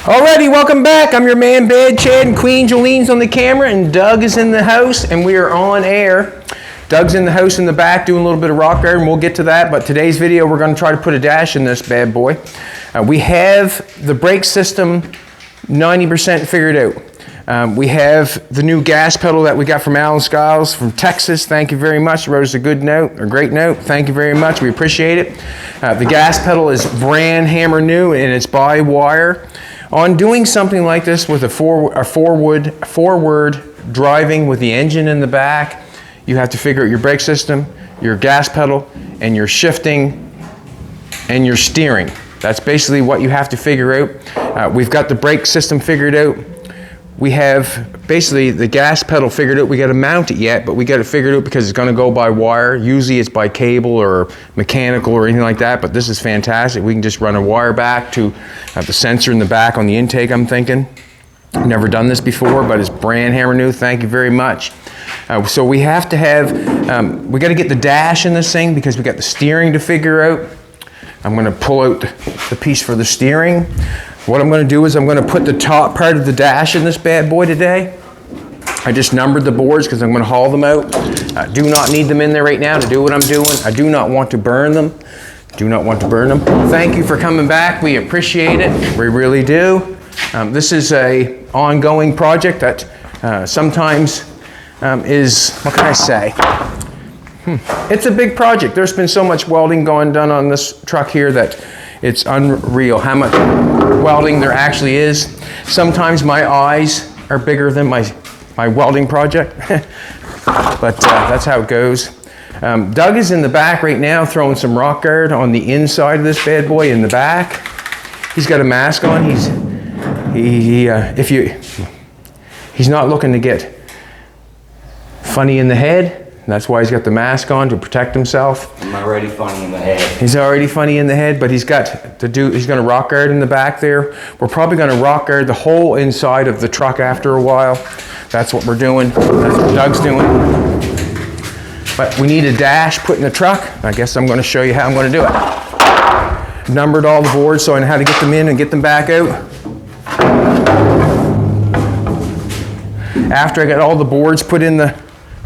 Alrighty, welcome back. I'm your man, Bad Chad, and Queen Jolene's on the camera, and Doug is in the house, and we are on air. Doug's in the house in the back doing a little bit of rock garden. We'll get to that, but today's video, we're going to try to put a dash in this bad boy. We have the brake system 90% figured out. We have the new gas pedal that we got from Alan Skiles from Texas. Thank you very much. He wrote us a good note, a great note. Thank you very much. We appreciate it. The gas pedal is brand hammer new, and it's by wire. On doing something like this with a forward driving with the engine in the back, you have to figure out your brake system, your gas pedal, and your shifting and your steering. That's basically what you have to figure out. We've got the brake system figured out. We have basically the gas pedal figured out. We got to mount it yet, but we got it figured out because it's going to go by wire. Usually it's by cable or mechanical or anything like that, but this is fantastic. We can just run a wire back to the sensor in the back on the intake, I'm thinking. Never done this before, but it's brand hammer new. Thank you very much. So we have to have, we got to get the dash in this thing because we got the steering to figure out. I'm going to pull out the piece for the steering. What I'm going to do is I'm going to put the top part of the dash in this bad boy today. I just numbered the boards because I'm going to haul them out. I do not need them in there right now to do what I'm doing. I do not want to burn them. Do not want to burn them. Thank you for coming back. We appreciate it. We really do. This is an ongoing project that sometimes is, what can I say? It's a big project. There's been so much welding done on this truck here that it's unreal how much welding there actually is. Sometimes my eyes are bigger than my welding project, but that's how it goes. Doug is in the back right now throwing some rock guard on the inside of this bad boy in the back. He's got a mask on. He's not looking to get funny in the head. That's why he's got the mask on, to protect himself. I'm already funny in the head. He's already funny in the head, but he's going to rock guard in the back there. We're probably going to rock guard the whole inside of the truck after a while. That's what we're doing. That's what Doug's doing. But we need a dash put in the truck. I guess I'm going to show you how I'm going to do it. Numbered all the boards so I know how to get them in and get them back out. After I got all the boards put in the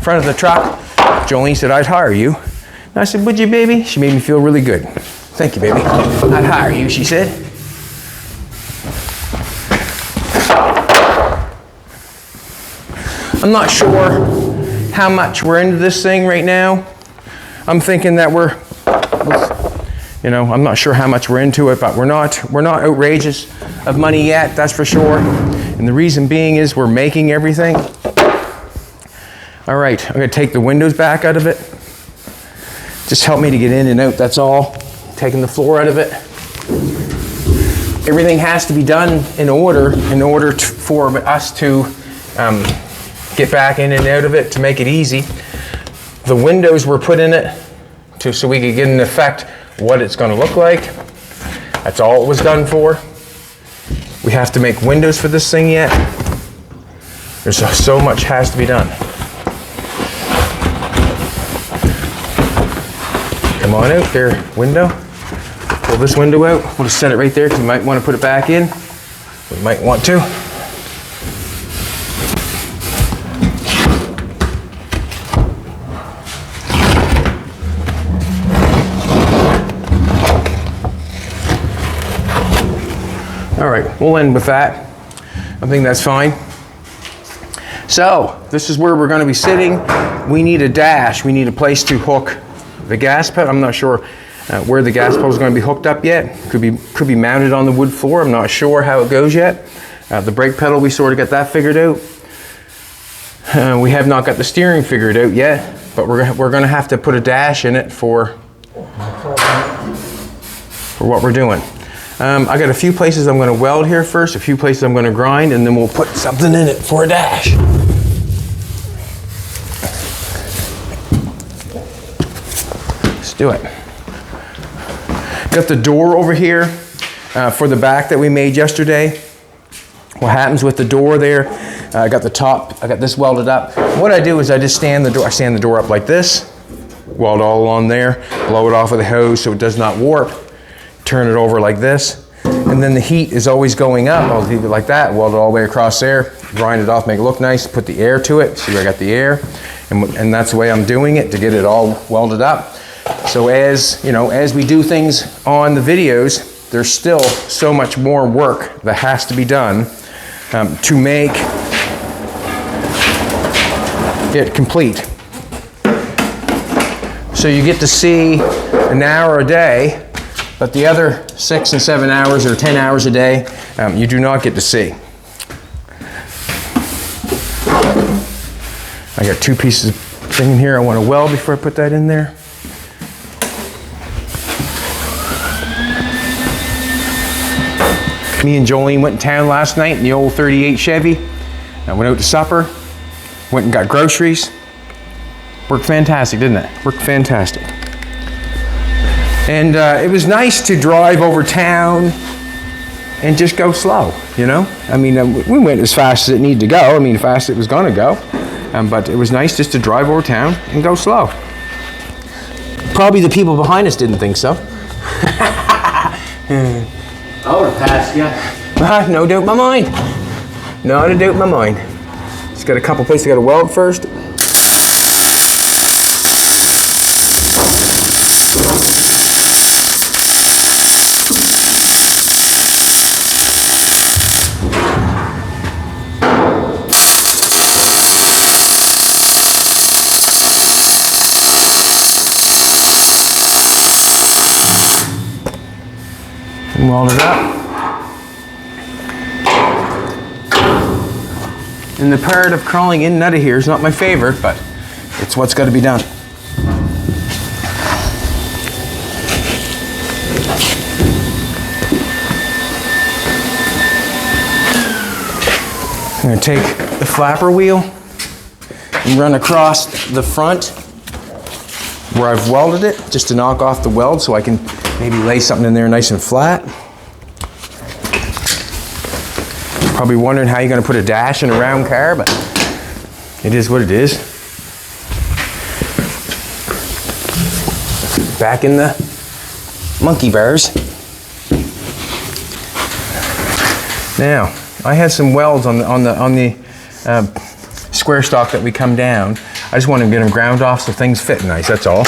front of the truck, Jolene said, "I'd hire you." And I said, "Would you, baby?" She made me feel really good. "Thank you, baby. I'd hire you," she said. I'm not sure how much we're into this thing right now. I'm thinking that I'm not sure how much we're into it, but we're not outrageous of money yet, that's for sure. And the reason being is we're making everything. All right, I'm going to take the windows back out of it. Just help me to get in and out, that's all. Taking the floor out of it. Everything has to be done in order for us to get back in and out of it to make it easy. The windows were put in it so we could get an effect what it's going to look like. That's all it was done for. We have to make windows for this thing yet. There's so much has to be done. Come on out there, window. Pull this window out. We'll just set it right there because we might want to put it back in. We might want to. All right, we'll end with that. I think that's fine. So, this is where we're going to be sitting. We need a dash. We need a place to hook the gas pedal. I'm not sure where the gas pedal is going to be hooked up yet. Could be mounted on the wood floor. I'm not sure how it goes yet. The brake pedal, we sort of got that figured out. We have not got the steering figured out yet, but we're going to have to put a dash in it for what we're doing. I got a few places I'm going to weld here first, a few places I'm going to grind, and then we'll put something in it for a dash. Let's do it. Got the door over here for the back that we made yesterday. What happens with the door there, I got the top, I got this welded up. What I do is I just stand the door up like this, weld all along there, blow it off with a hose so it does not warp, turn it over like this, And then the heat is always going up. I'll leave it like that, weld it all the way across there, grind it off, make it look nice, put the air to it. See where I got the air? And that's the way I'm doing it, to get it all welded up. So as, you know, as we do things on the videos, there's still so much more work that has to be done to make it complete. So you get to see an hour a day, but the other 6 and 7 hours or 10 hours a day, you do not get to see. I got 2 pieces of thing in here I want to weld before I put that in there. Me and Jolene went in town last night in the old 38 Chevy. I went out to supper, went and got groceries. Worked fantastic, didn't it? Worked fantastic. And it was nice to drive over town and just go slow, you know? I mean, we went as fast as it needed to go. I mean, as fast as it was gonna go. But it was nice just to drive over town and go slow. Probably the people behind us didn't think so. I would have passed you. No doubt in my mind. Not a doubt in my mind. Just got a couple places I got to weld first. And weld it up. And the part of crawling in and out of here is not my favorite, but it's what's got to be done. I'm going to take the flapper wheel and run across the front where I've welded it, just to knock off the weld so I can maybe lay something in there nice and flat. Probably wondering how you're going to put a dash in a round car, but it is what it is. Back in the monkey bars. Now, I had some welds on the square stock that we come down. I just want to get them ground off so things fit nice, that's all.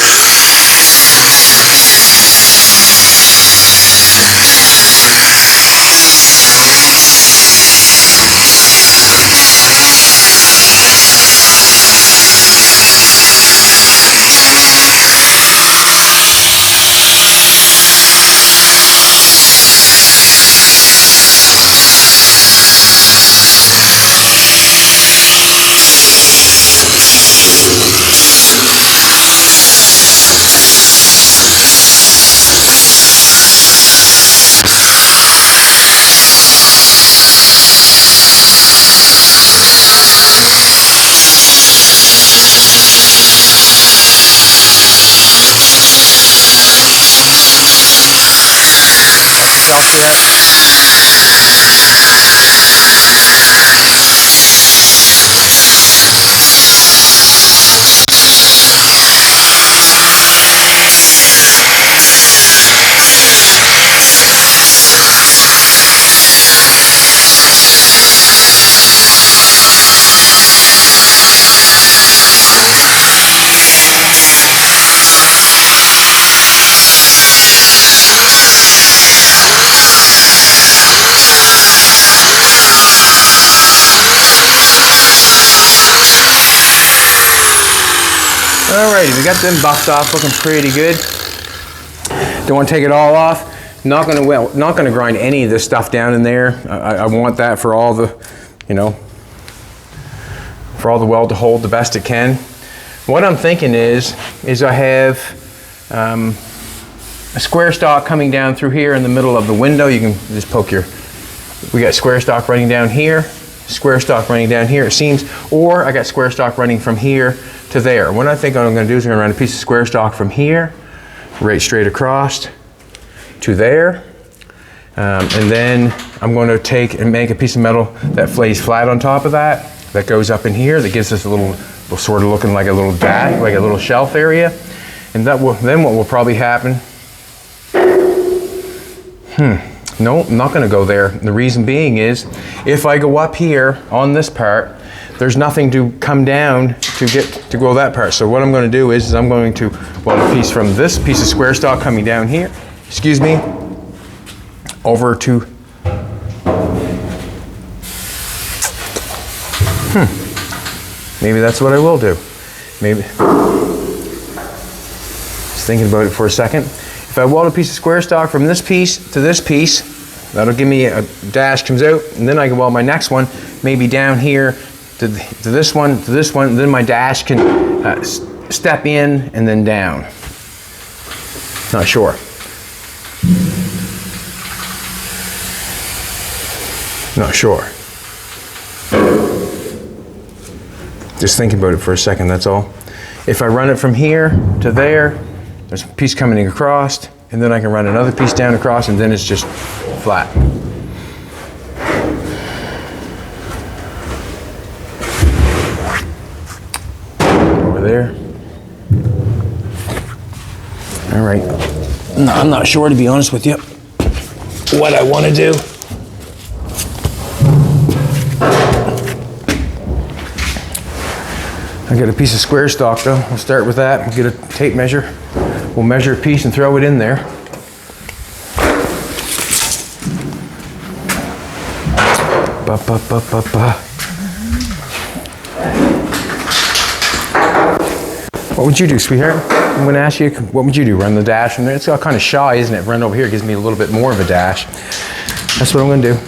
Alrighty, we got them buffed off, looking pretty good. Don't want to take it all off. Not gonna grind any of this stuff down in there. I want that for all the, you know, for all the weld to hold the best it can. What I'm thinking is I have a square stock coming down through here in the middle of the window. You can just poke your, we got square stock running down here, square stock running down here, it seems, or I got square stock running from here to there. What I think I'm going to do is I'm going to run a piece of square stock from here, right straight across to there, and then I'm going to take and make a piece of metal that lays flat on top of that, that goes up in here, that gives us a little sort of looking like a little dash, like a little shelf area, and that will, then what will probably happen, No, I'm not gonna go there. The reason being is, if I go up here on this part, there's nothing to come down to get to go that part. So what I'm gonna do is I'm going to weld a piece from this piece of square stock coming down here, excuse me, over to, maybe that's what I will do. Maybe, just thinking about it for a second. If I weld a piece of square stock from this piece to this piece, that'll give me a dash comes out, and then I can weld my next one maybe down here to this one, to this one, and then my dash can step in and then down. Not sure. Not sure. Just thinking about it for a second, that's all. If I run it from here to there, there's a piece coming across, and then I can run another piece down across, and then it's just flat. Over there. All right. No, I'm not sure, to be honest with you, what I want to do. I got a piece of square stock though. We'll start with that. We'll get a tape measure. We'll measure a piece and throw it in there. Ba, ba, ba, ba, ba. What would you do, sweetheart? I'm going to ask you, what would you do? Run the dash from there? It's all kind of shy, isn't it? Run over here gives me a little bit more of a dash. That's what I'm going to do.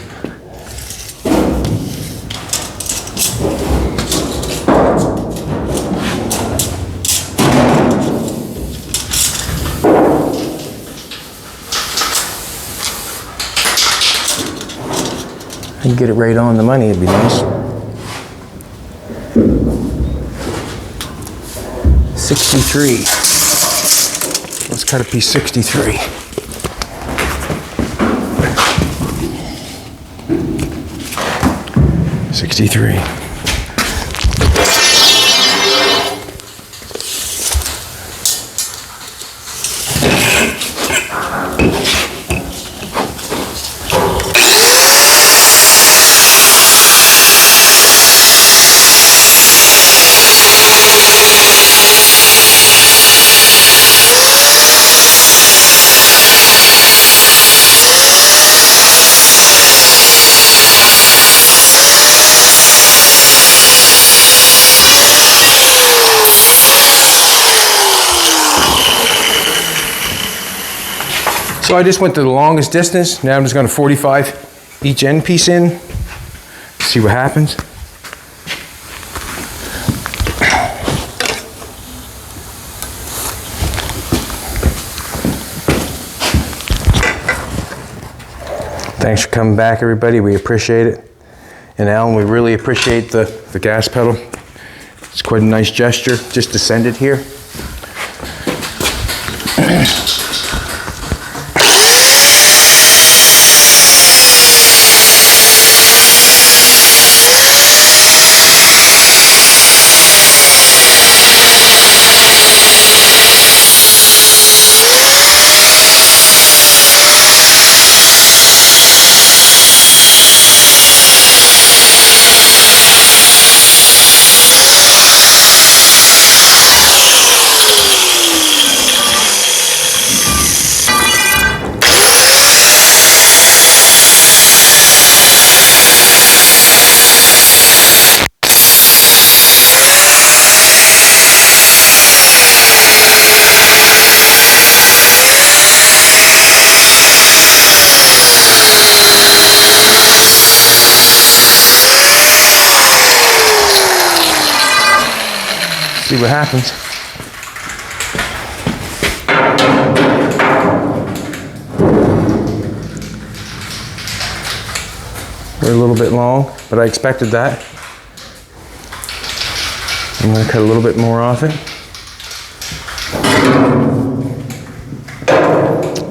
And get it right on the money, it'd be nice. 63. Let's cut a piece 63. '63. So I just went to the longest distance. Now I'm just going to 45 each end piece in. See what happens. Thanks for coming back, everybody. We appreciate it. And Alan, we really appreciate the gas pedal. It's quite a nice gesture just to send it here. See what happens. We're a little bit long, but I expected that. I'm going to cut a little bit more off it.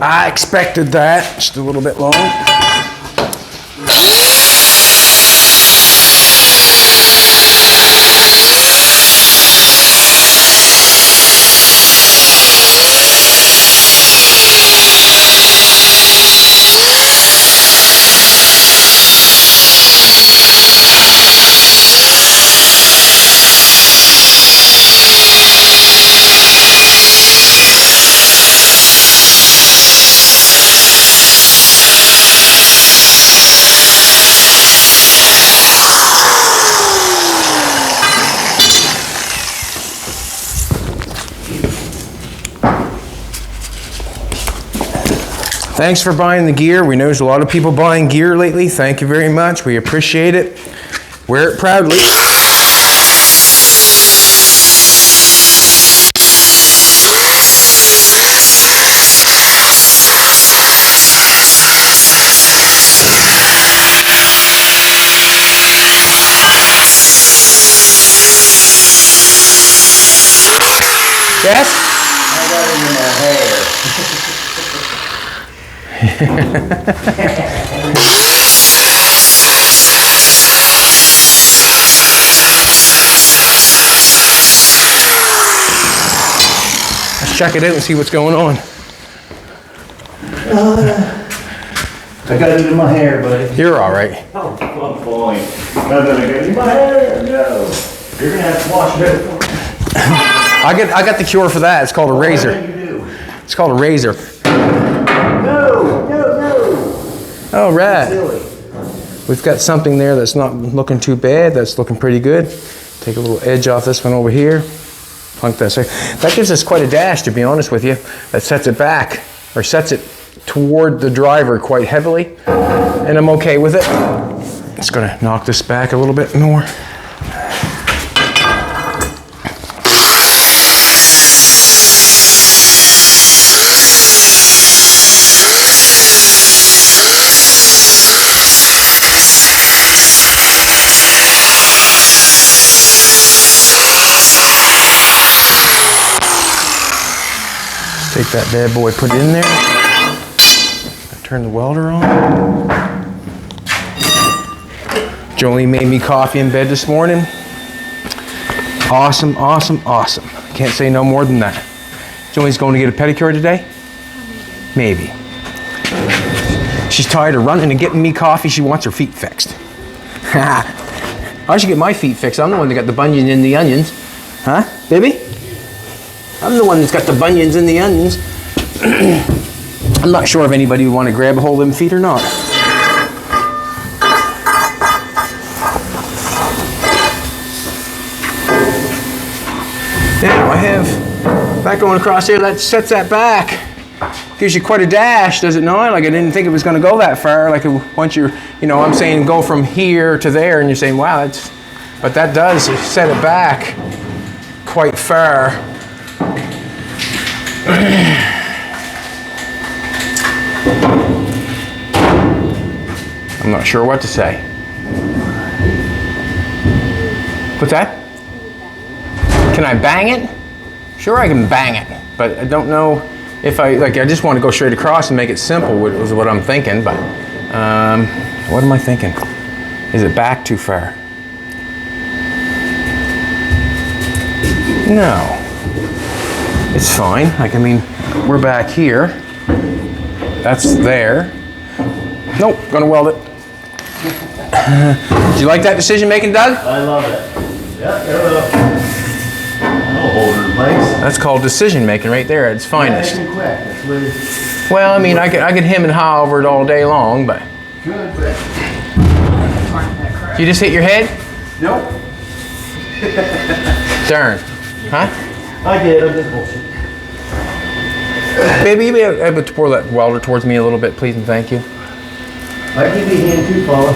I expected that. Just a little bit long. Thanks for buying the gear. We know there's a lot of people buying gear lately. Thank you very much. We appreciate it. Wear it proudly. Yes? I got it in my hair. Let's check it out and see what's going on. I got it in my hair, buddy. You're all right. Oh, I'm fine. I'm gonna get it in my hair. No. You're gonna have to wash it for me. I got the cure for that. It's called a razor. What do you do? It's called a razor. No. Oh, right. Silly. We've got something there that's not looking too bad. That's looking pretty good. Take a little edge off this one over here. Plunk that. That gives us quite a dash, to be honest with you. That sets it back, or sets it toward the driver quite heavily. And I'm okay with it. Just gonna knock this back a little bit more. Take that bad boy, put it in there. Turn the welder on. Jolene made me coffee in bed this morning. Awesome, awesome, awesome. Can't say no more than that. Jolene's going to get a pedicure today? Maybe. She's tired of running and getting me coffee. She wants her feet fixed. I should get my feet fixed. I'm the one that got the bunions in the onions. Huh, baby? I'm the one that's got the bunions and the onions. I'm not sure if anybody would want to grab a hold of them feet or not. Now I have that going across there. That sets that back. Gives you quite a dash, does it not? Like I didn't think it was going to go that far. Like once you're, I'm saying go from here to there, and you're saying, wow, but that does set it back quite far. I'm not sure what to say. What's that? Can I bang it? Sure, I can bang it, but I don't know if I just want to go straight across and make it simple, was what I'm thinking, but what am I thinking? Is it back too far? No. It's fine. We're back here. That's there. Nope, gonna weld it. Did you like that decision making, Doug? I love it. Yeah, I'll hold it in place. That's called decision making right there at its finest. Yeah, quick. That's what it is. Well, I could hem and haw over it all day long, but. Good, but. You just hit your head? Nope. Darn. Huh? I did. I'm just bullshit. Baby, you be able to pour that welder towards me a little bit, please, and thank you. I give you a hand too, Paula.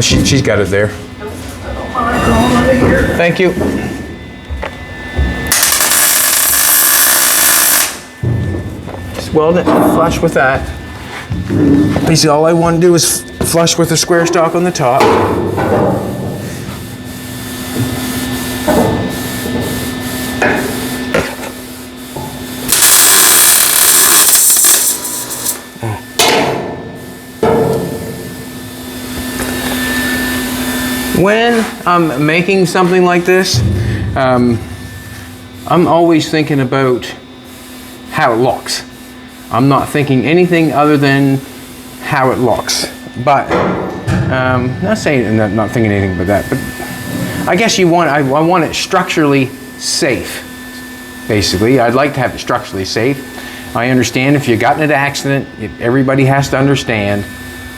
She's got it there. Thank you. Just welding it flush with that. Basically, all I want to do is flush with the square stock on the top. When I'm making something like this, I'm always thinking about how it looks. I'm not thinking anything other than how it looks. But not thinking anything but that. But I guess I want it structurally safe. Basically, I'd like to have it structurally safe. I understand if you got in an accident, everybody has to understand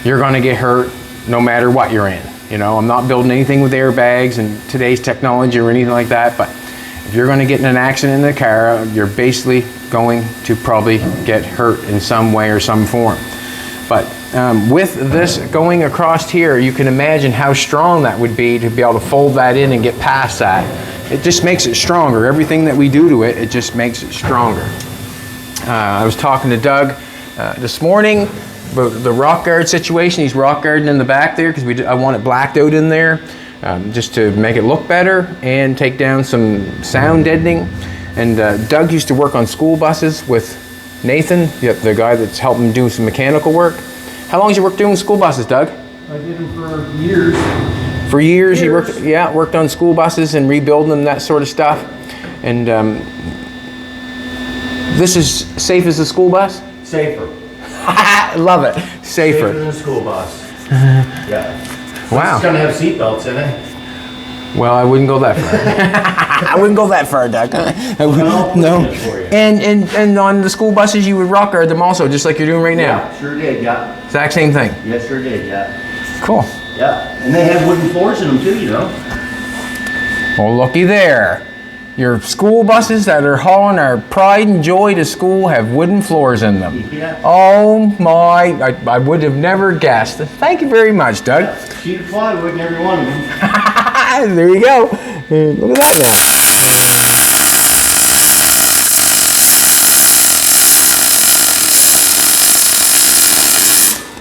you're going to get hurt no matter what you're in. I'm not building anything with airbags and today's technology or anything like that, but if you're going to get in an accident in the car, you're basically going to probably get hurt in some way or some form. But with this going across here, you can imagine how strong that would be to be able to fold that in and get past that. It just makes it stronger. Everything that we do to it, it just makes it stronger. I was talking to Doug this morning about the rock guard situation. He's rock guarding in the back there because I want it blacked out in there just to make it look better and take down some sound deadening. And Doug used to work on school buses with Nathan, the guy that's helping do some mechanical work. How long did you work doing school buses, Doug? I did them for years. For years, you worked on school buses and rebuilding them, that sort of stuff. And this is safe as a school bus? Safer. I love it. Safer. Safer than a school bus. Yeah. Wow. It's gonna have seatbelts in it. Well, I wouldn't go that far. I wouldn't go that far, Doug. No. And on the school buses, you would rock guard them also, just like you're doing right now. Yeah, sure did, yeah. Exact same thing. Yes, sure did, yeah. Cool. Yeah, and they have wooden floors in them too, you know. Well, looky there. Your school buses that are hauling our pride and joy to school have wooden floors in them. Yeah. Oh my, I would have never guessed. Thank you very much, Doug. Yeah, sheet of plywood in every one of them. There you go. Look at that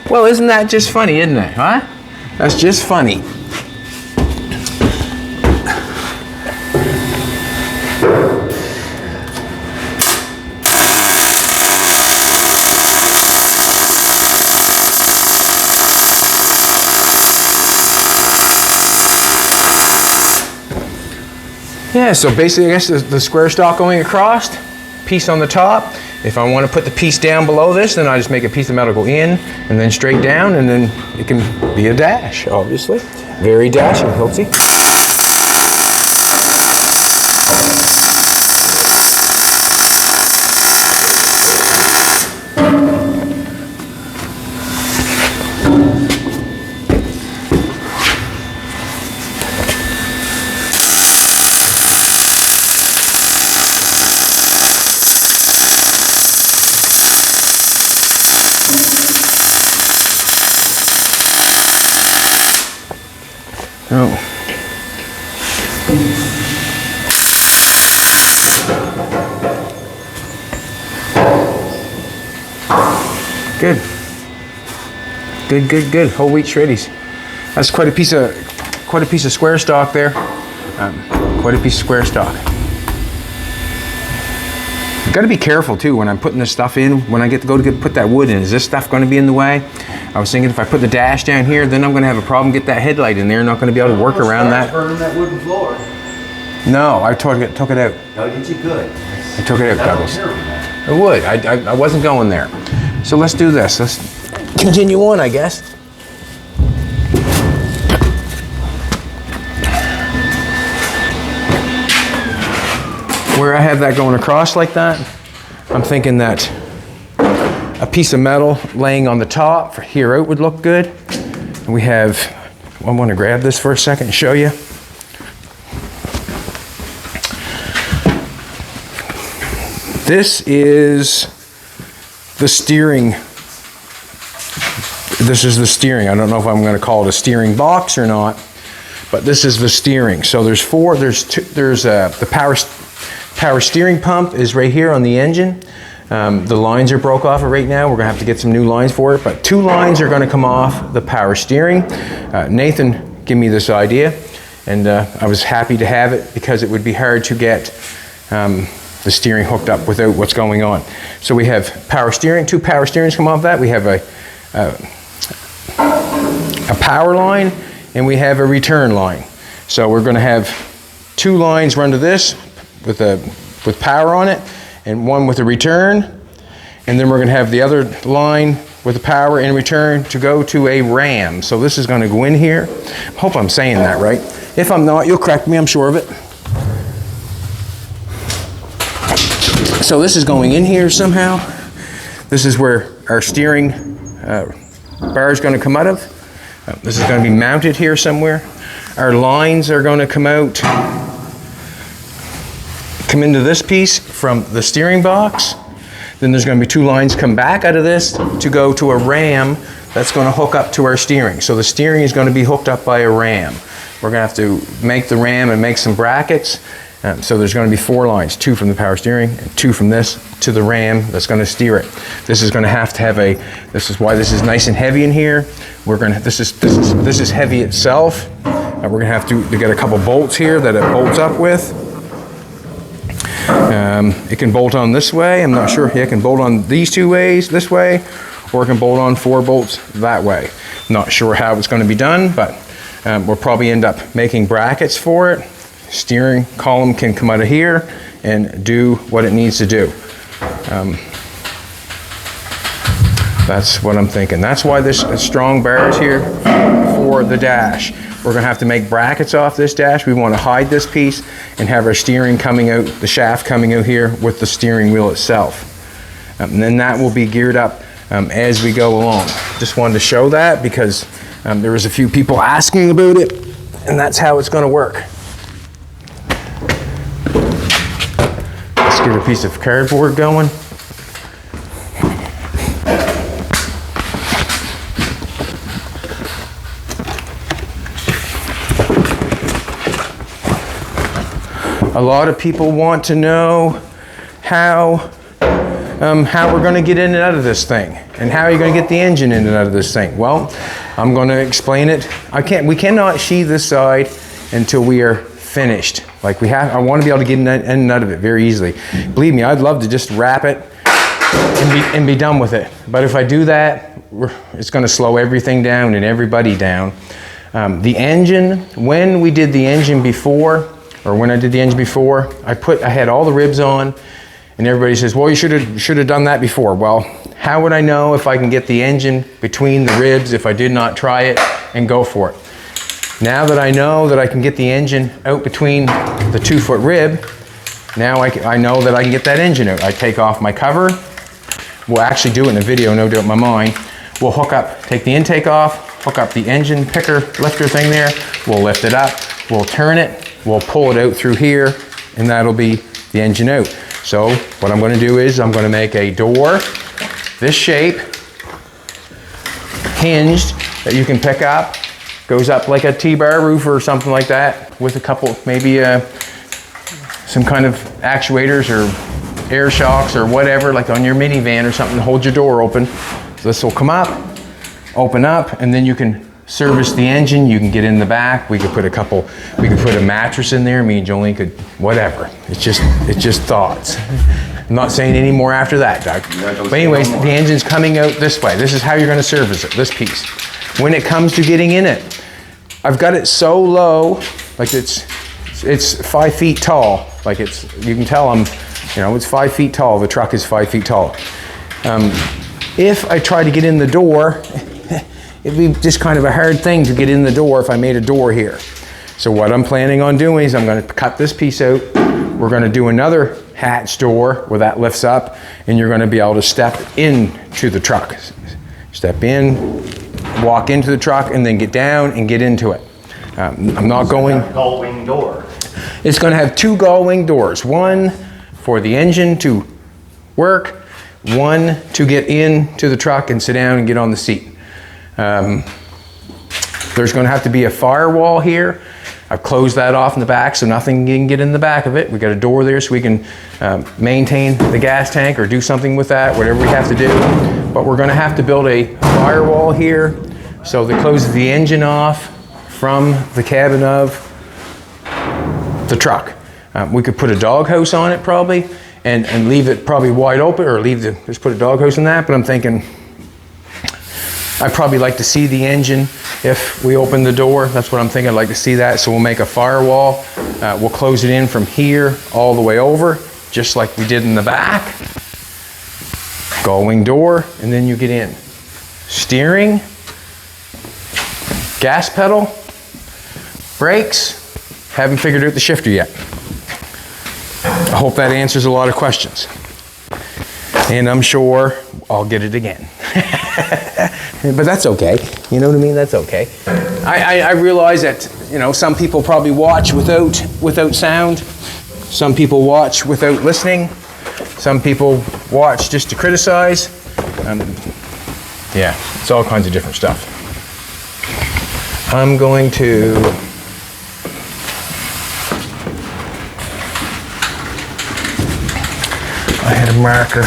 now. Well, isn't that just funny, isn't it, huh? That's just funny. Yeah, so basically I guess the square stock going across, piece on the top. If I want to put the piece down below this, then I just make a piece of metal go in and then straight down, and then it can be a dash, obviously. Very dashing, Hiltsy. Oh. Good. Good. Whole wheat shreddies. That's quite a piece of square stock there. Quite a piece of square stock. Got to be careful too when I'm putting this stuff in. When I get to go to put that wood in, is this stuff going to be in the way? I was thinking if I put the dash down here, then I'm going to have a problem get that headlight in there. Not going to be able to work around that. Burning that wooden floor. No, I took it out. No, did you good? I took it out, Douglas. I would. I wasn't going there. So let's do this. Let's continue on, I guess. Where I have that going across like that, I'm thinking that a piece of metal laying on the top for here out would look good. And we have, I want to grab this for a second and show you. This is the steering. This is the steering. I don't know if I'm going to call it a steering box or not, but this is the steering. So there's four. There's the power steering pump is right here on the engine. The lines are broke off it right now. We're going to have to get some new lines for it, but 2 lines are going to come off the power steering. Nathan gave me this idea, and I was happy to have it because it would be hard to get the steering hooked up without what's going on. So we have power steering, 2 power steerings come off that. We have a power line and we have a return line. So we're going to have 2 lines run to this with power on it, and 1 with a return, and then we're going to have the other line with the power and return to go to a ram. So this is going to go in here. I hope I'm saying that right. If I'm not, you'll correct me, I'm sure of it. So this is going in here somehow. This is where our steering bar is going to come out of. This is going to be mounted here somewhere. Our lines are going to come into this piece from the steering box. Then there's going to be 2 lines come back out of this to go to a ram that's going to hook up to our steering. So the steering is going to be hooked up by a ram. We're going to have to make the ram and make some brackets. So there's going to be 4 lines, 2 from the power steering and 2 from this to the ram that's going to steer it. This is going to have a, this is why this is nice and heavy in here. We're going to, this is heavy itself. We're going to have to get a couple bolts here that it bolts up with. It can bolt on this way. I'm not sure. Yeah, it can bolt on these 2 ways, this way, or it can bolt on 4 bolts that way. Not sure how it's going to be done, but we'll probably end up making brackets for it. Steering column can come out of here and do what it needs to do. That's what I'm thinking. That's why this strong bar is here for the dash. We're going to have to make brackets off this dash. We want to hide this piece and have our steering coming out, the shaft coming out here with the steering wheel itself. And then that will be geared up as we go along. Just wanted to show that because there was a few people asking about it, and that's how it's going to work. Let's get a piece of cardboard going. A lot of people want to know how we're going to get in and out of this thing, and how you're going to get the engine in and out of this thing. Well, I'm going to explain it. We cannot sheathe this side until we are finished. Like I want to be able to get in and out of it very easily. Believe me, I'd love to just wrap it and be done with it. But if I do that, it's going to slow everything down and everybody down. The engine, when we did the engine before, or when I did the engine before, I had all the ribs on, and everybody says, well, you should have done that before. Well, how would I know if I can get the engine between the ribs if I did not try it and go for it? Now that I know that I can get the engine out between the 2-foot rib, now I know that I can get that engine out. I take off my cover. We'll actually do it in a video, no doubt in my mind. We'll take the intake off, hook up the engine picker lifter thing there. We'll lift it up, we'll turn it, we'll pull it out through here, and that'll be the engine out. So what I'm going to do is I'm going to make a door, this shape, hinged, that you can pick up. Goes up like a T-bar roof or something like that, with a couple, maybe some kind of actuators or air shocks or whatever, like on your minivan or something to hold your door open. So this will come up, open up, and then you can service the engine. You can get in the back. We could put a mattress in there. Me and Jolene could, whatever. It's just thoughts. I'm not saying any more after that, Doug. But anyways, the engine's coming out this way. This is how you're going to service it, this piece. When it comes to getting in it, I've got it so low, like it's 5 feet tall. Like you can tell it's 5 feet tall. The truck is 5 feet tall. If I try to get in the door, it'd be just kind of a hard thing to get in the door if I made a door here. So what I'm planning on doing is I'm going to cut this piece out. We're going to do another hatch door where that lifts up, and you're going to be able to step into the truck. Step in, walk into the truck, and then get down and get into it. I'm not going... Gull wing door. It's going to have 2 gull wing doors. One for the engine to work, one to get into the truck and sit down and get on the seat. There's going to have to be a firewall here. I've closed that off in the back so nothing can get in the back of it. We got a door there so we can maintain the gas tank or do something with that, whatever we have to do. But we're going to have to build a firewall here so that closes the engine off from the cabin of the truck. We could put a doghouse on it probably and leave it probably wide open, or just put a doghouse in that. But I'm thinking I'd probably like to see the engine if we open the door. That's what I'm thinking. I'd like to see that. So we'll make a firewall. We'll close it in from here all the way over, just like we did in the back. Gull wing door, and then you get in. Steering, gas pedal, brakes. Haven't figured out the shifter yet. I hope that answers a lot of questions. And I'm sure I'll get it again. But that's okay. You know what I mean? That's okay. I realize that, some people probably watch without sound. Some people watch without listening. Some people watch just to criticize. Yeah, it's all kinds of different stuff. I'm going to I had a marker.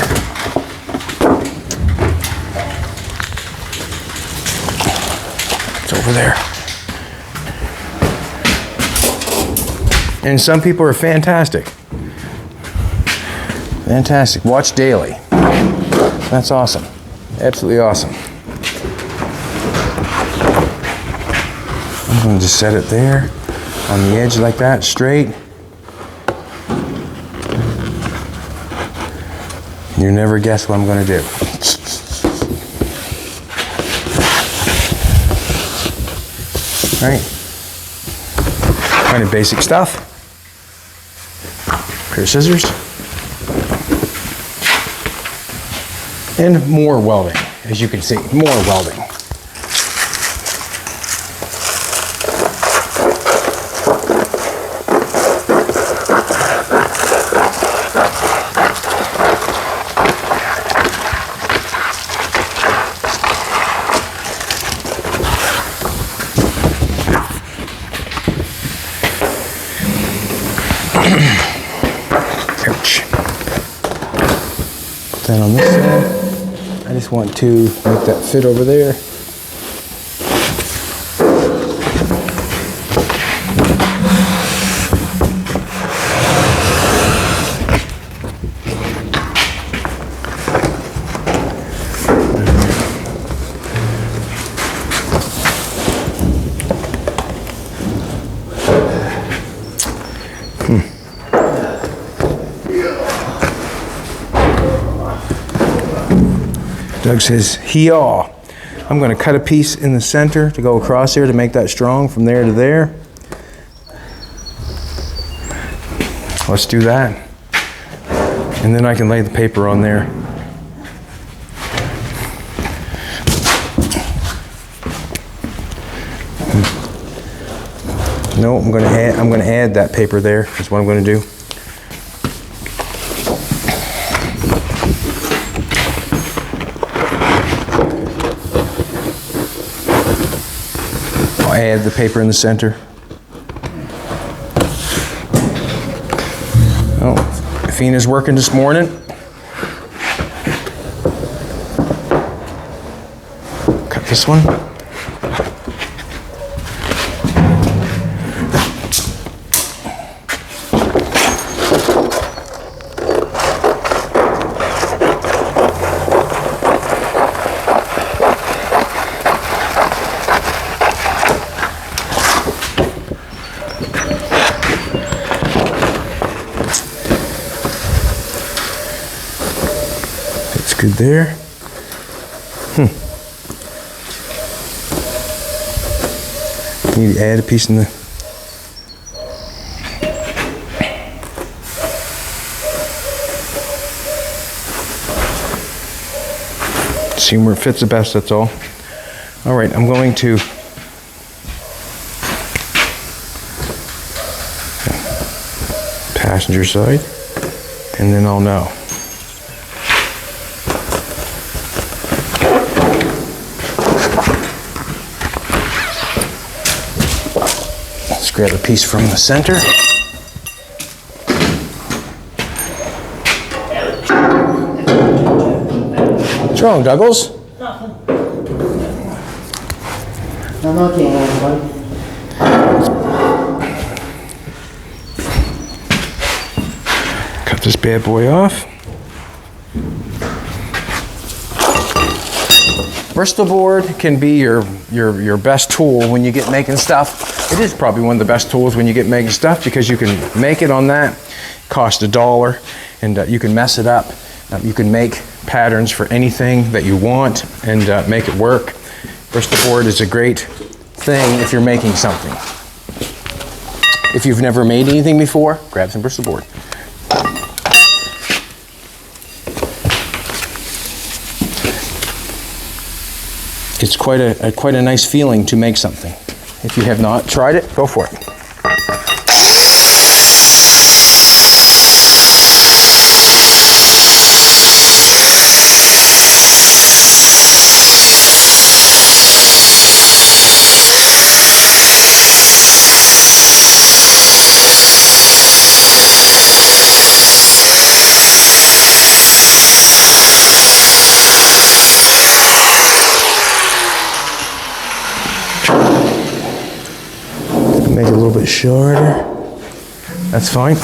It's over there. And some people are fantastic. Fantastic. Watch daily. That's awesome. Absolutely awesome. I'm going to just set it there on the edge like that, straight. You never guess what I'm going to do. All right. Kind of basic stuff. Pair of scissors. And more welding, as you can see, more welding. Ouch. Then on this side, I just want to make that fit over there. Doug says, hee-haw. I'm going to cut a piece in the center to go across there to make that strong from there to there. Let's do that. And then I can lay the paper on there. No, I'm going to add that paper there. That's what I'm going to do. Add the paper in the center. Oh, Athena's working this morning. Cut this one. Good there. Need to add a piece in the. See where it fits the best, that's all. All right, I'm going to passenger side, and then I'll know. Grab a piece from the center. What's wrong, Douglas? Nothing. I'm okay, everybody. Cut this bad boy off. Bristol board can be your best tool when you get making stuff. It is probably one of the best tools when you get making stuff because you can make it on that. Cost $1, and you can mess it up. You can make patterns for anything that you want and make it work. Bristol board is a great thing if you're making something. If you've never made anything before, grab some Bristol board. It's quite a nice feeling to make something. If you have not tried it, go for it. Make it a little bit shorter. That's fine.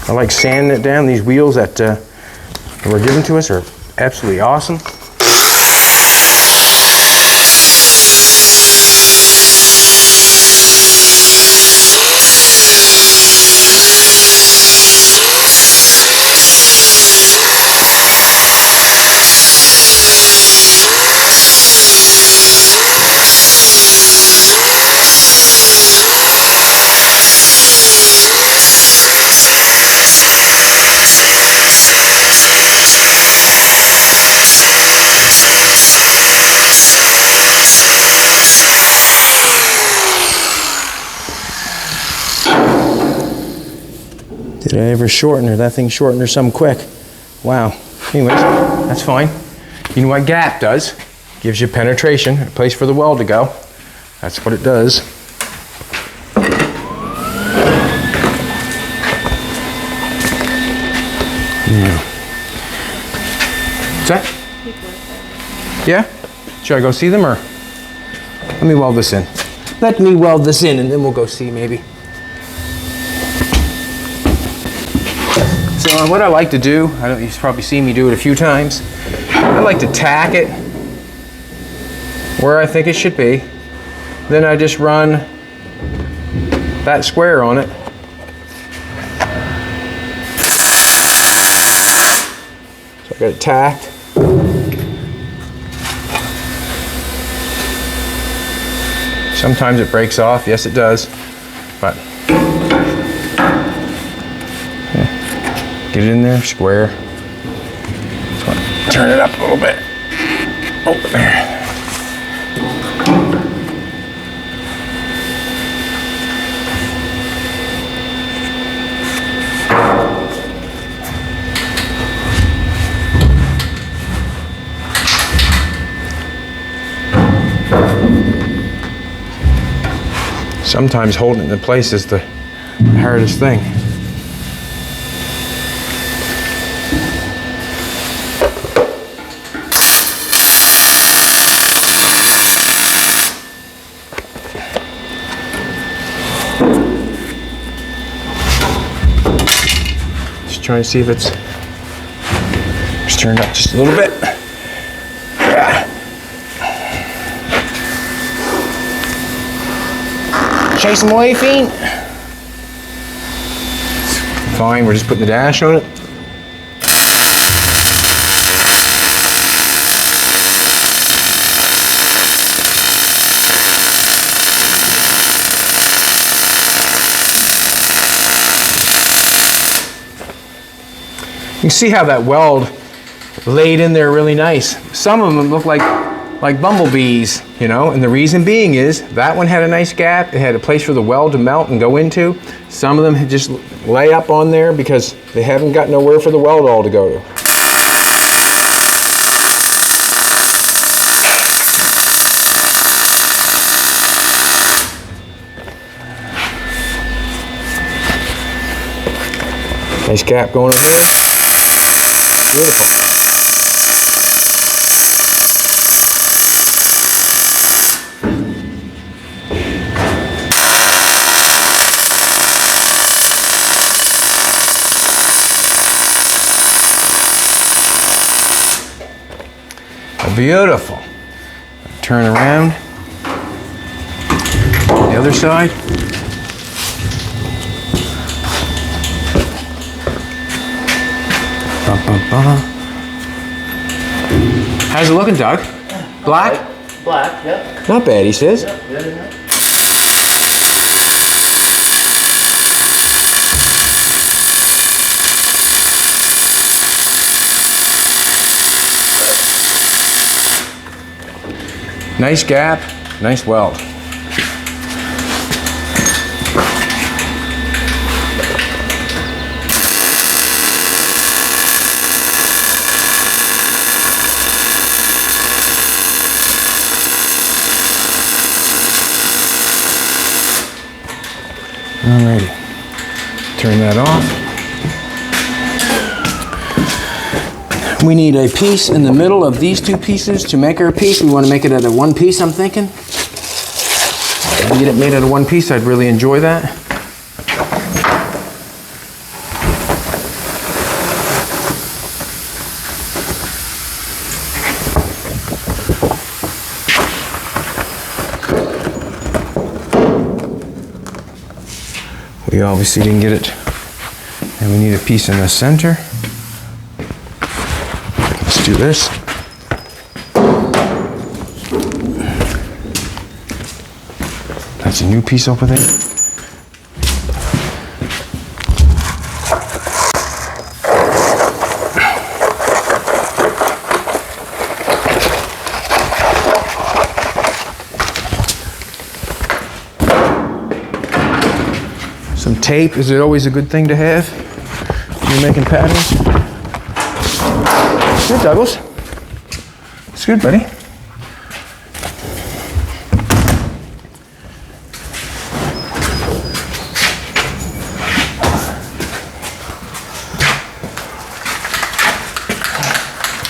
I like sanding it down. These wheels that were given to us are absolutely awesome. Did I ever shorten her? That thing shortened her some quick. Wow. Anyways, that's fine. You know what gap does? Gives you penetration, a place for the weld to go. That's what it does. Yeah. What's that? Yeah? Should I go see them or? Let me weld this in. Let me weld this in and then we'll go see maybe. So what I like to do, you've probably seen me do it a few times. I like to tack it where I think it should be. Then I just run that square on it. So I got it tacked. Sometimes it breaks off, yes it does, but get it in there, square. Turn it up a little bit. Oh, there. Sometimes holding it in place is the hardest thing. Trying to see if it's turned up just a little bit. Yeah. Chase them away, Fiend. Fine, we're just putting the dash on it. You can see how that weld laid in there really nice. Some of them look like bumblebees, you know, and the reason being is that one had a nice gap. It had a place for the weld to melt and go into. Some of them had just lay up on there because they haven't got nowhere for the weld all to go to. Nice gap going on here. Beautiful. Beautiful. Turn around. The other side. How's it looking, Doug? Black? Black, yep. Not bad, he says. Yep, good enough. Nice gap, nice weld. Alrighty, turn that off. We need a piece in the middle of these two pieces to make our piece. We want to make it at a one piece, I'm thinking. If you get it made out of one piece, I'd really enjoy that. We obviously didn't get it, and we need a piece in the center. Let's do this. That's a new piece over there. Some tape is always a good thing to have when you're making patterns. Good, Douglas. It's good, buddy.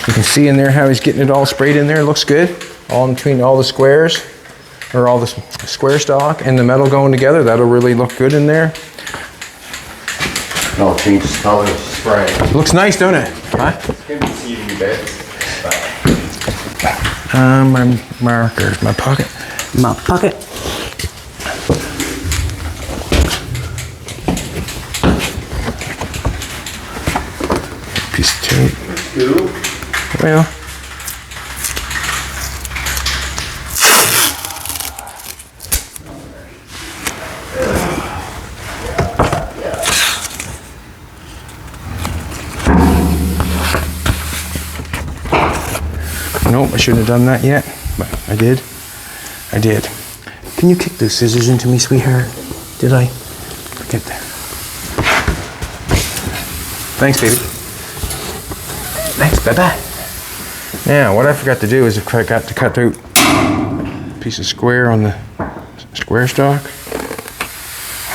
You can see in there how he's getting it all sprayed in there. It looks good. All in between all the squares, or all the square stock and the metal going together. That'll really look good in there. No, changes color, spray. Looks nice, don't it? Huh? It's gonna be seating a bit. My markers, my pocket. My pocket. Piece of tape. Two. Well. Nope, I shouldn't have done that yet, but I did. I did. Can you kick those scissors into me, sweetheart? Did I? Get there. Thanks, baby. Thanks, bye-bye. Now, what I forgot to do is I got to cut out a piece of square on the square stock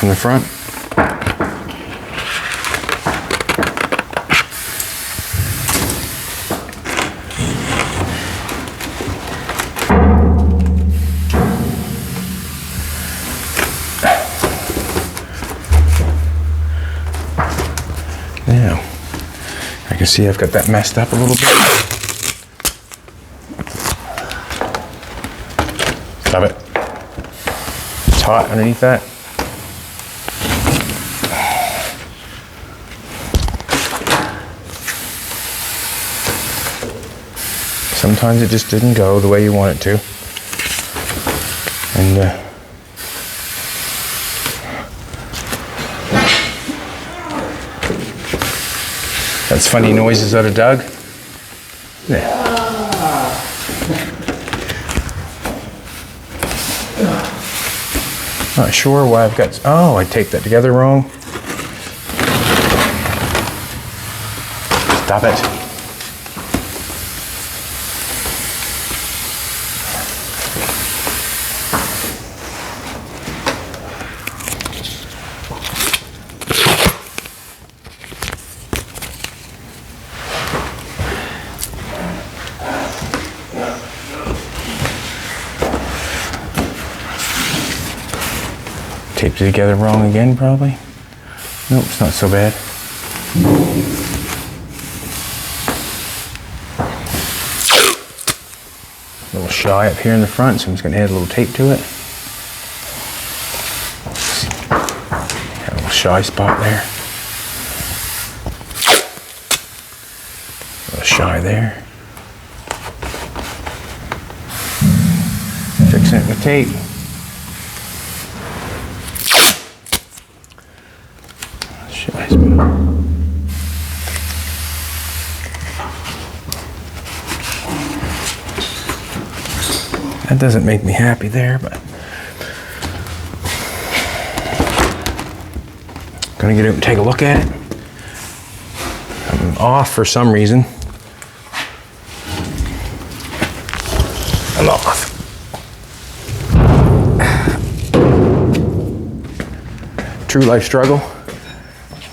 on the front. Now, I can see I've got that messed up a little bit. Stop it. It's hot underneath that. Sometimes it just didn't go the way you want it to. And that's funny noises out of Doug. Yeah. Not sure why I've got, oh, I taped that together wrong. Stop it. Taped it together wrong again, probably. Nope, it's not so bad. A little shy up here in the front, so I'm just going to add a little tape to it. Got a little shy spot there. A little shy there. Fixing it with tape. Shy spot. That doesn't make me happy there, but I'm gonna get out and take a look at it. I'm off for some reason. I'm off. True life struggle,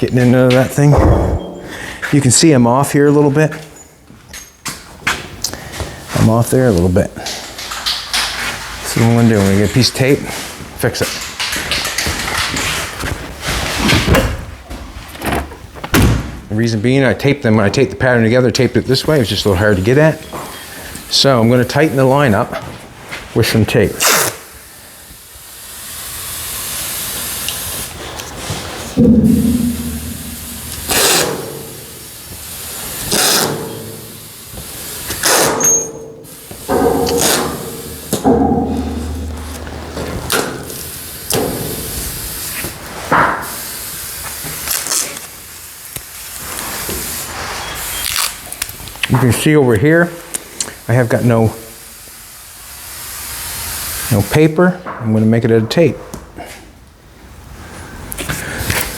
getting into that thing. You can see I'm off here a little bit. I'm off there a little bit. So what I'm gonna do, I'm gonna get a piece of tape, fix it. The reason being, I taped them, when I taped the pattern together, I taped it this way, it was just a little hard to get at. So I'm going to tighten the line up with some tape. You can see over here, I have got no paper. I'm going to make it out of tape.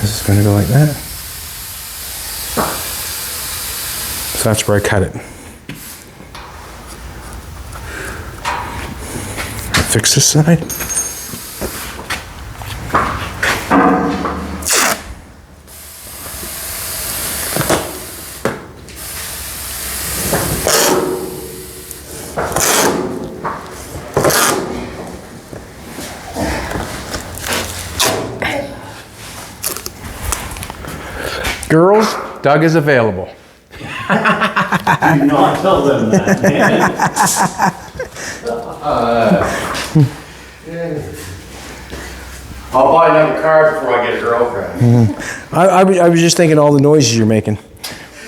This is going to go like that. So that's where I cut it. Fix this side. Girls, Doug is available. Do not tell them that, man. I'll buy another car before I get a girlfriend. I was just thinking all the noises you're making.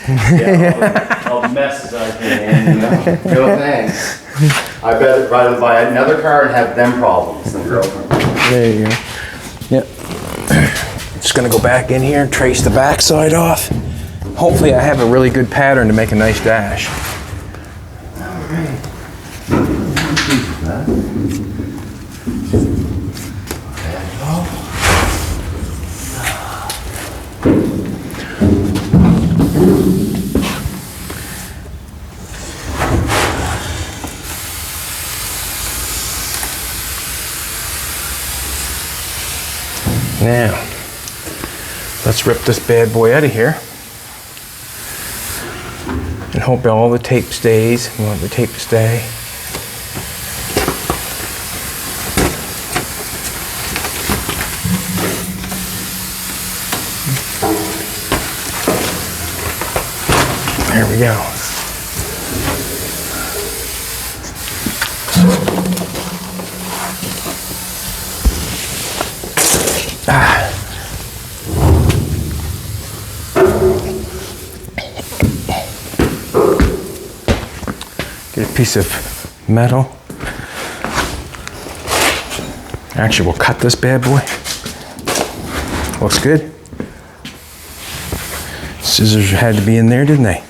Yeah, all the messes I can. No thanks. I bet rather buy another car and have them problems than girlfriend. There you go. Yep. Just gonna go back in here and trace the backside off. Hopefully I have a really good pattern to make a nice dash. Now, let's rip this bad boy out of here and hope all the tape stays. We want the tape to stay. There we go. Get a piece of metal. Actually, we'll cut this bad boy. Looks good. Scissors had to be in there, didn't they?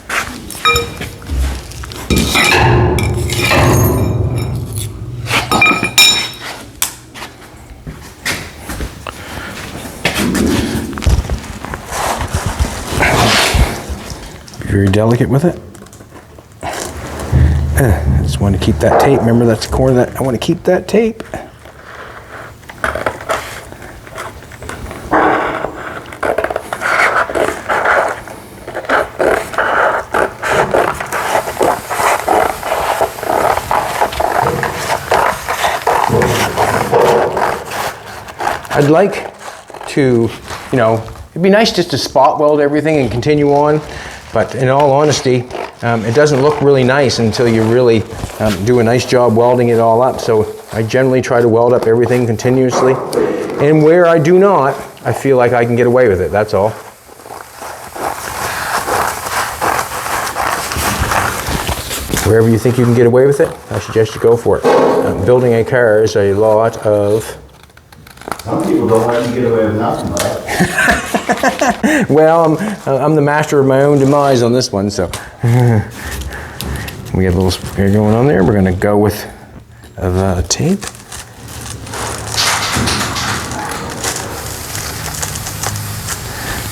Be very delicate with it. I just want to keep that tape. Remember, that's the corner that I want to keep that tape. I'd like to, it'd be nice just to spot weld everything and continue on, but in all honesty, it doesn't look really nice until you really do a nice job welding it all up. So I generally try to weld up everything continuously. And where I do not, I feel like I can get away with it, that's all. Wherever you think you can get away with it, I suggest you go for it. Building a car is a lot of... Some people don't let you get away with nothing, but... Well, I'm the master of my own demise on this one, so. We have a little spare going on there. We're going to go with the tape.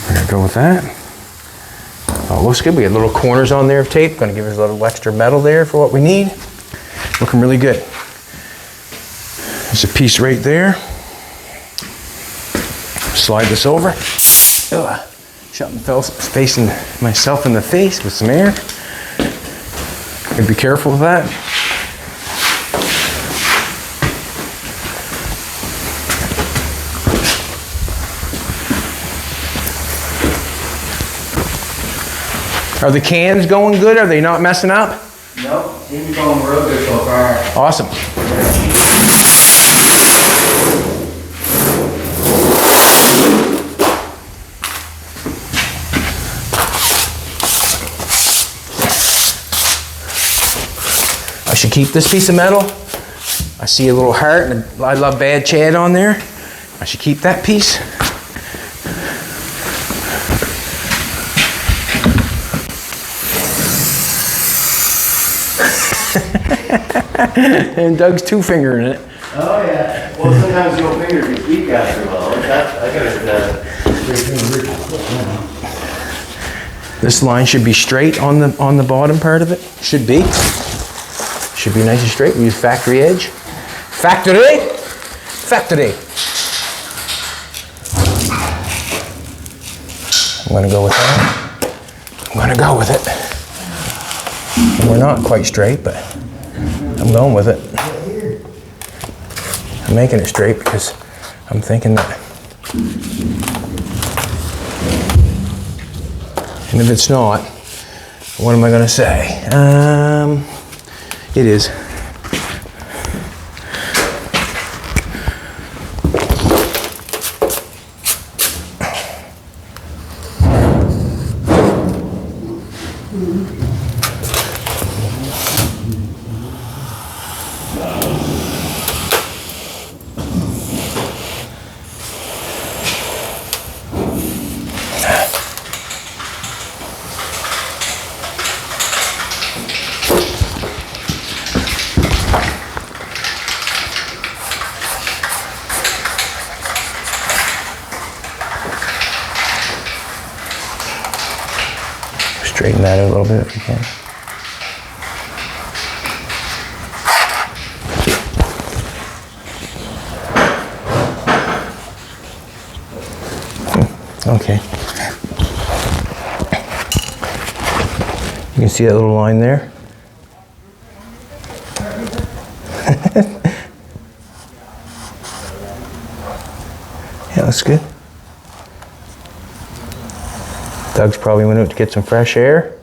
We're going to go with that. Oh, looks good. We got little corners on there of tape. Going to give us a little extra metal there for what we need. Looking really good. There's a piece right there. Slide this over. Ugh. Shot facing myself in the face with some air. Gotta be careful with that. Are the cans going good? Are they not messing up? Nope, seems to be going real good so far. Awesome. I should keep this piece of metal. I see a little heart and a I love bad Chad on there. I should keep that piece. And Doug's two fingering it. Oh yeah. Well, sometimes your fingers can keep after a while. I gotta, This line should be straight on the bottom part of it. Should be. Should be nice and straight. We use factory edge. Factory! Factory! I'm gonna go with that. I'm gonna go with it. We're not quite straight, but I'm going with it. I'm making it straight because I'm thinking that. And if it's not, what am I gonna say? It is. Straighten that out a little bit if you can. Okay. You can see that little line there? Yeah, that's good. Doug's probably went out to get some fresh air.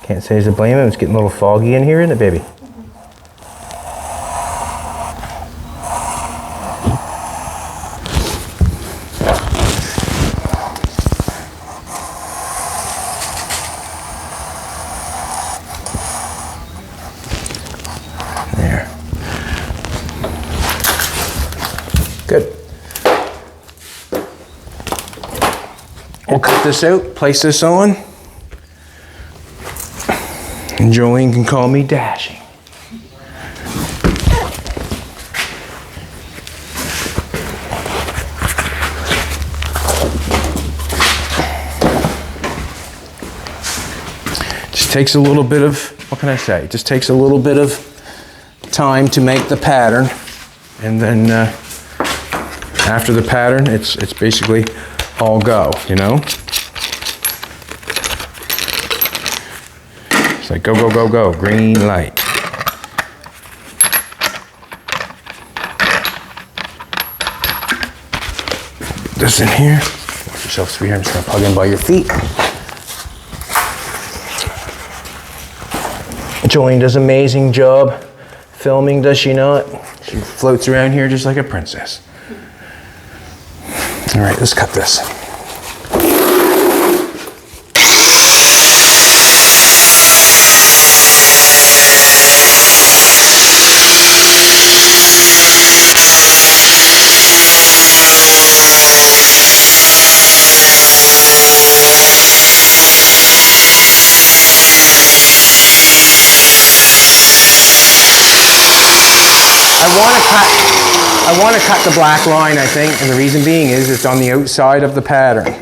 Can't say he's to blame him. It's getting a little foggy in here, isn't it, baby? There. Good. We'll cut this out, place this on, and Jolene can call me Dashing. Just takes a little bit of, what can I say? It just takes a little bit of time to make the pattern, and then after the pattern, it's basically all go, you know? It's like go, go, go, go, green light. Put this in here. Watch yourself through here. I'm just gonna plug in by your feet. Jolene does an amazing job filming, does she not? She floats around here just like a princess. All right, let's cut this. I want to cut the black line, I think, and the reason being is it's on the outside of the pattern.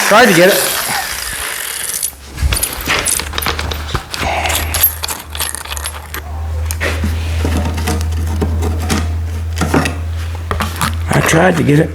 Tried to get it. I tried to get it.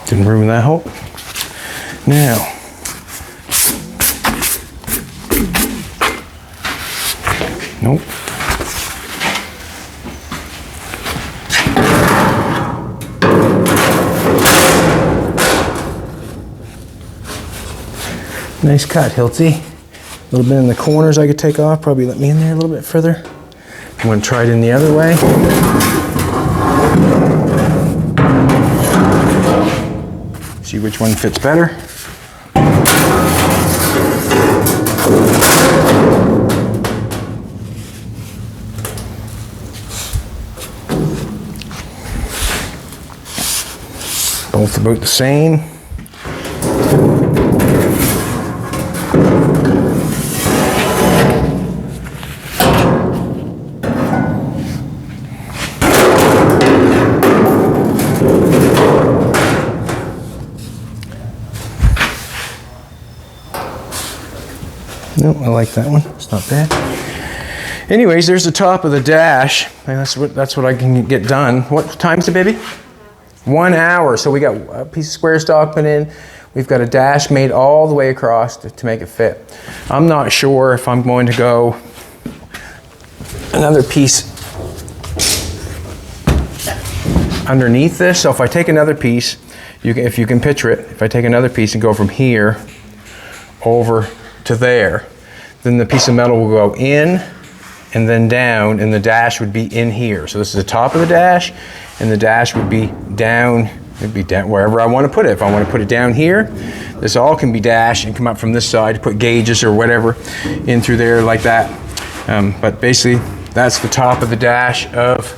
Didn't ruin that hole. Now, nope. Nice cut, Hilty. A little bit in the corners I could take off. Probably let me in there a little bit further. I'm going to try it in the other way. See which one fits better. Both about the same. No, I like that one. It's not bad. Anyways, there's the top of the dash. And that's what I can get done. What time is it, baby? 1 hour. So we got a piece of square stock put in. We've got a dash made all the way across to make it fit. I'm not sure if I'm going to go another piece underneath this. So if I take another piece, if you can picture it, if I take another piece and go from here over to there, then the piece of metal will go in and then down, and the dash would be in here. So this is the top of the dash, and the dash would be down, it'd be down wherever I want to put it. If I want to put it down here, this all can be dashed and come up from this side, put gauges or whatever in through there like that. But basically, that's the top of the dash of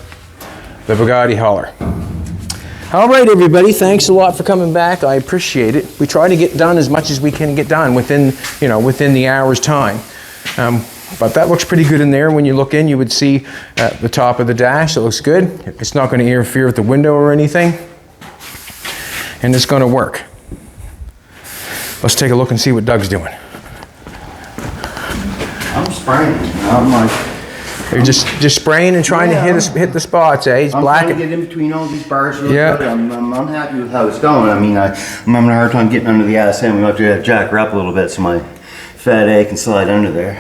the Bugatti hauler. All right, everybody, thanks a lot for coming back. I appreciate it. We try to get done as much as we can get done within the hour's time. But that looks pretty good in there. When you look in, you would see the top of the dash. It looks good. It's not going to interfere with the window or anything. And it's going to work. Let's take a look and see what Doug's doing. I'm spraying. I'm like, You're just spraying and trying to hit the spots, eh? It's I'm black. trying to get in between all these bars. Really Yeah. good. I'm unhappy with how it's going. I mean, I'm having a hard time getting under the ass end. We have to jack her up a little bit so my fat A can slide under there.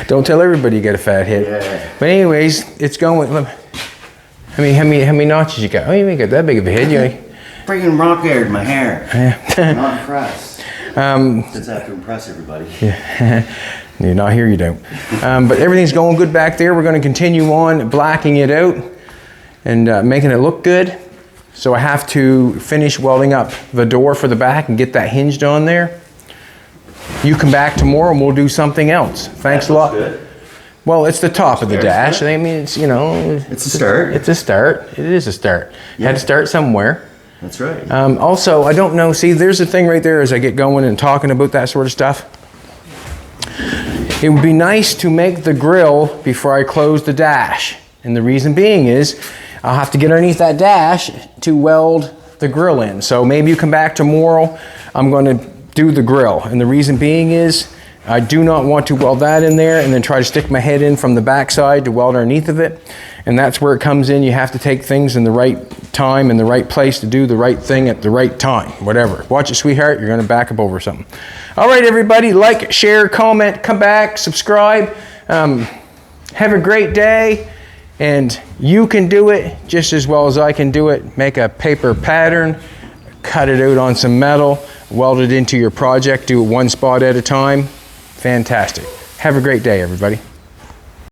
Don't tell everybody you got a fat head. Yeah. But anyways, it's going. How many notches you got? Oh, you ain't got that big of a head, you. Freaking rock haired my hair. Yeah. Not impressed. Just have to impress everybody. You're not here, you don't. But everything's going good back there. We're going to continue on blacking it out and making it look good. So I have to finish welding up the door for the back and get that hinged on there. You come back tomorrow and we'll do something else. Thanks a lot. Good. Well, it's the top of the dash. I mean, it's, you know. It's a start. It's a start. It is a start. You had to start somewhere. That's right. Also, I don't know, see, there's a thing right there as I get going and talking about that sort of stuff. It would be nice to make the grill before I close the dash. And the reason being is, I'll have to get underneath that dash to weld the grill in. So maybe you come back tomorrow, I'm going to do the grill. And the reason being is, I do not want to weld that in there and then try to stick my head in from the backside to weld underneath of it. And that's where it comes in. You have to take things in the right time and the right place to do the right thing at the right time, whatever. Watch it, sweetheart, you're gonna back up over something. All right, everybody, like, share, comment, come back, subscribe. Have a great day, and you can do it just as well as I can do it. Make a paper pattern, cut it out on some metal, weld it into your project, do it one spot at a time. Fantastic. Have a great day, everybody.